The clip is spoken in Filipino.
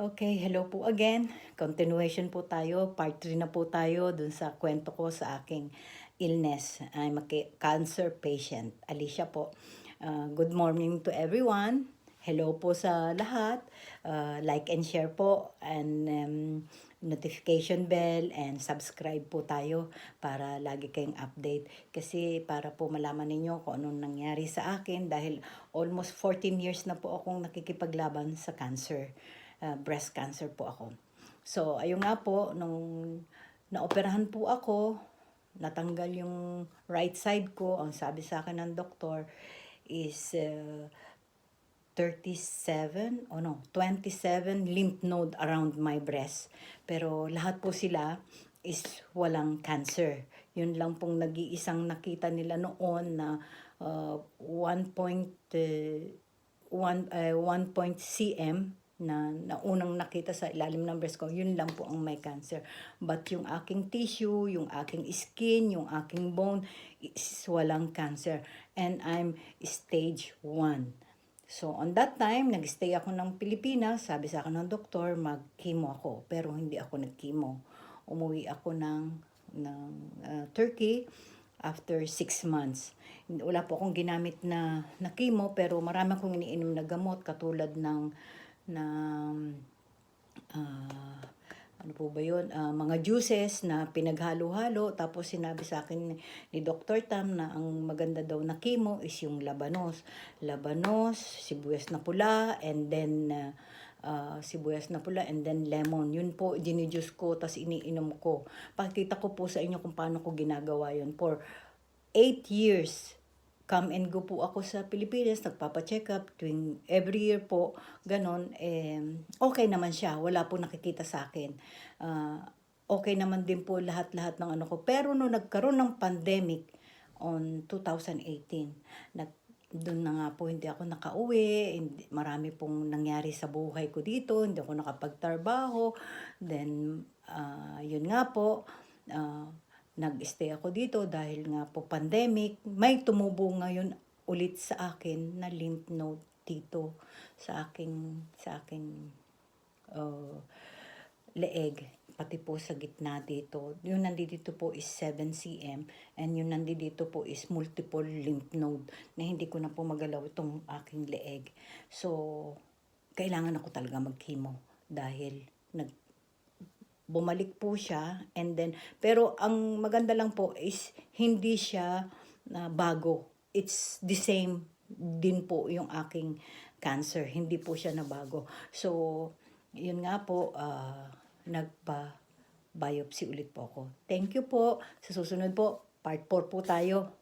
Okay, hello po again. Continuation po tayo, part 3 na po tayo dun sa kwento ko sa aking illness. I'm a cancer patient. Alicia po. Good morning to everyone. Hello po sa lahat. Like and share po and notification bell and subscribe po tayo para lagi kayong update. Kasi para po malaman ninyo kung anong nangyari sa akin dahil almost 14 years na po akong nakikipaglaban sa cancer. Breast cancer po ako. So, ayun nga po, nung naoperahan po ako, natanggal yung right side ko, ang sabi sa akin ng doktor is 27 lymph node around my breast. Pero lahat po sila is walang cancer. Yun lang pong nag-iisang nakita nila noon na 1 cm na unang nakita sa ilalim ng breast ko, yun lang po ang may cancer. But yung aking tissue, yung aking skin, yung aking bone, is walang cancer. And I'm stage 1. So, on that time, nag-stay ako ng Pilipinas. Sabi sa akin ng doktor, mag-chemo ako. Pero hindi ako nag-chemo. Umuwi ako ng Turkey after 6 months. Wala po akong ginamit na chemo, pero marami akong iniinom na gamot katulad ng ano po ba yun, mga juices na pinaghalo-halo. Tapos sinabi sa akin ni Dr. Tam na ang maganda daw na chemo is yung labanos. Labanos, sibuyas na pula, and then lemon. Yun po, ginijus ko, tas iniinom ko. Pakita ko po sa inyo kung paano ko ginagawa yun. For 8 years, come and go po ako sa Pilipinas, nagpapa-check up tuwing every year po, ganon, okay naman siya, wala po nakikita sa akin. Okay naman din po lahat-lahat ng ano ko. Pero nung nagkaroon ng pandemic on 2018, doon na nga po hindi ako nakauwi, marami pong nangyari sa buhay ko dito, hindi ako nakapagtrabaho, then yun nga po, nag-stay ako dito dahil nga po pandemic. May tumubo ngayon ulit sa akin na lymph node dito sa aking leeg, pati po sa gitna dito. Yung nandito po is 7 cm and yung nandito po is multiple lymph node na hindi ko na po magalaw itong aking leeg. So, kailangan ako talaga mag-chemo dahil bumalik po siya, and then pero ang maganda lang po is hindi siya bago. It's the same din po yung aking cancer, hindi po siya nabago. So yun nga po, nagpa-biopsy ulit po ako. Thank you po. Sa susunod po, part 4 po tayo.